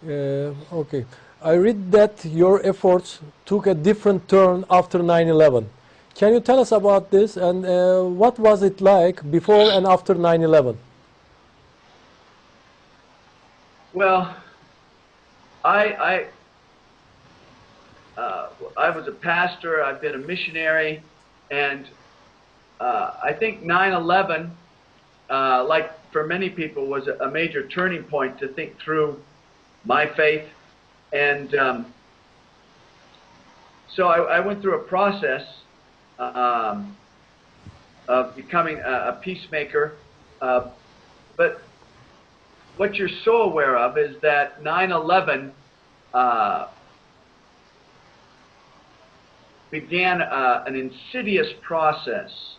Okay. I read that your efforts took a different turn after 9/11. Can you tell us about this, and what was it like before and after 9/11? Well, I was a pastor. I've been a missionary, and I think 9/11, like for many people, was a major turning point to think through my faith. And so I went through a process of becoming a peacemaker. But what you're so aware of is that 9/11 began an insidious process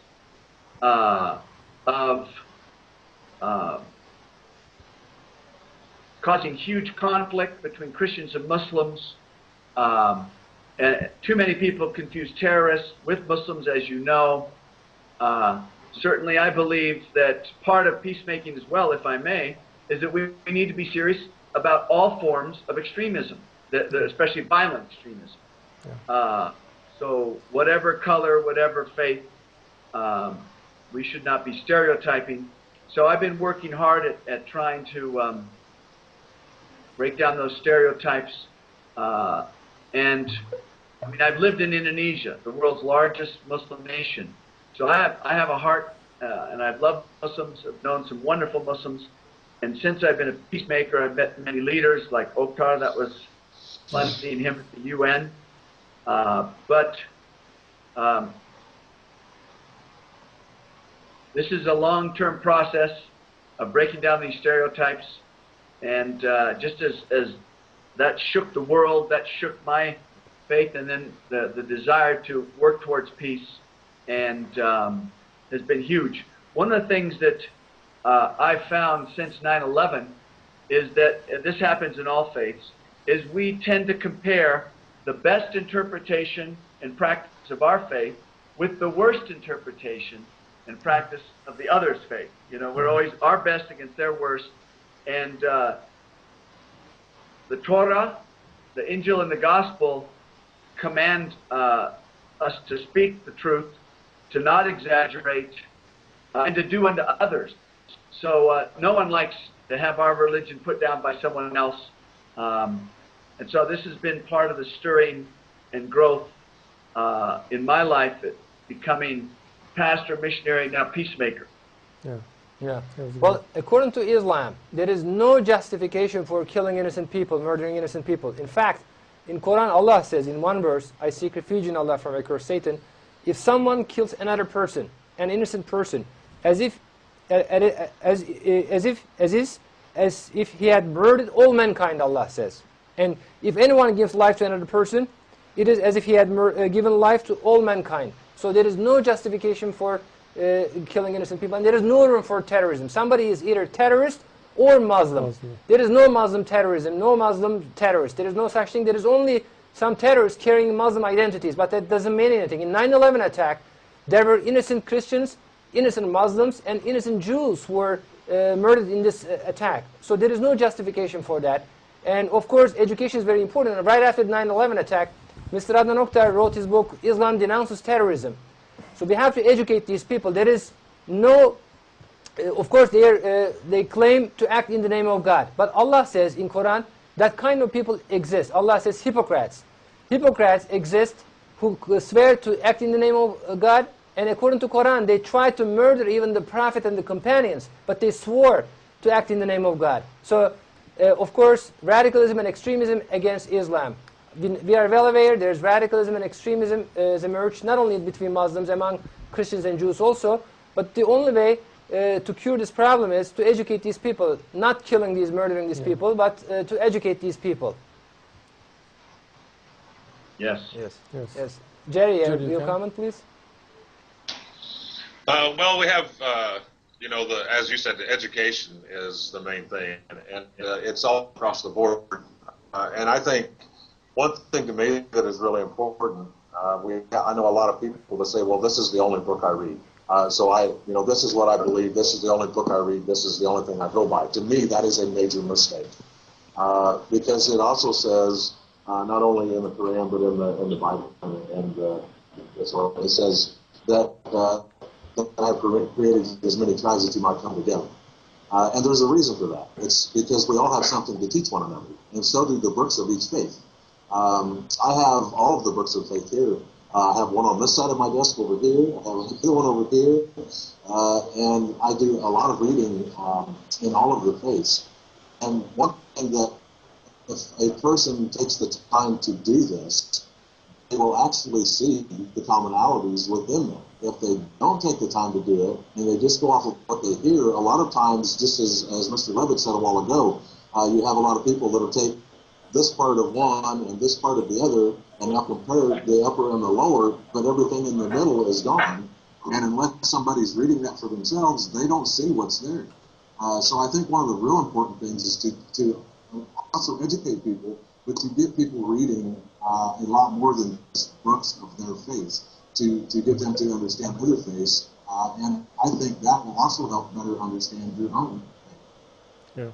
of causing huge conflict between Christians and Muslims. And too many people confuse terrorists with Muslims, as you know. Certainly, I believe that part of peacemaking as well, if I may, is that we need to be serious about all forms of extremism, especially violent extremism. Yeah. So whatever color, whatever faith, we should not be stereotyping. So I've been working hard at trying to break down those stereotypes. And I mean, I've lived in Indonesia, the world's largest Muslim nation. So I have a heart, and I've loved Muslims. I've known some wonderful Muslims. And since I've been a peacemaker, I've met many leaders like Oktar. That was fun seeing him at the UN. This is a long-term process of breaking down these stereotypes. And just as that shook the world, that shook my faith, and then the desire to work towards peace, and has been huge. One of the things that I've found since 9/11 is that, and this happens in all faiths, is we tend to compare the best interpretation and practice of our faith with the worst interpretation and practice of the other's faith. You know, we're always our best against their worst. And the Torah, the Injil, and the Gospel command us to speak the truth, to not exaggerate, and to do unto others. So no one likes to have our religion put down by someone else. And so this has been part of the stirring and growth in my life, becoming pastor, missionary, now peacemaker. Yeah. Yeah. Well, according to Islam, there is no justification for killing innocent people, murdering innocent people. In fact, in Quran, Allah says in one verse, "I seek refuge in Allah from accursed Satan." If someone kills another person, an innocent person, as if he had murdered all mankind, Allah says. And if anyone gives life to another person, it is as if he had given life to all mankind. So there is no justification for killing innocent people, and there is no room for terrorism. Somebody is either terrorist or Muslim. There is no Muslim terrorism, no Muslim terrorist. There is no such thing. There is only some terrorists carrying Muslim identities, but that doesn't mean anything. In 9/11 attack, there were innocent Christians, innocent Muslims, and innocent Jews who were murdered in this attack. So there is no justification for that. And of course, education is very important. And right after the 9/11 attack, Mr. Adnan Oktar wrote his book, Islam Denounces Terrorism. So we have to educate these people. There is no, of course, they claim to act in the name of God. But Allah says in Quran, that kind of people exist. Allah says hypocrites. Hypocrites exist who swear to act in the name of God. And according to Quran, they tried to murder even the Prophet and the companions. But they swore to act in the name of God. So, of course, radicalism and extremism against Islam. We are well aware there's radicalism and extremism has emerged, not only between Muslims, among Christians and Jews also, but the only way to cure this problem is to educate these people, not killing these, murdering these people, but to educate these people. Yes. Yes. Yes. Yes. Jerry, your comment, please? Well, we have, you know, as you said, the education is the main thing, and it's all across the board. And I think one thing to me that is really important, I know a lot of people that say, well, this is the only book I read. So this is what I believe, this is the only book I read, this is the only thing I go by. To me, that is a major mistake. because it also says, not only in the Quran, but in the Bible, and so it says that I have created as many tribes that you might come together. And there's a reason for that. It's because we all have something to teach one another, and so do the books of each faith. I have all of the books of faith here. I have one on this side of my desk over here. I have another one over here. And I do a lot of reading in all of the faiths. And one thing that if a person takes the time to do this, they will actually see the commonalities within them. If they don't take the time to do it, and they just go off of what they hear, a lot of times, just as Mr. Levitt said a while ago, you have a lot of people that will take this part of one and this part of the other, and they'll compare the upper and the lower, but everything in the middle is gone. And unless somebody's reading that for themselves, they don't see what's there. So I think one of the real important things is to also educate people, but to get people reading a lot more than just books of their faith, to get them to understand other faiths. And I think that will also help better understand your own faith. Yeah.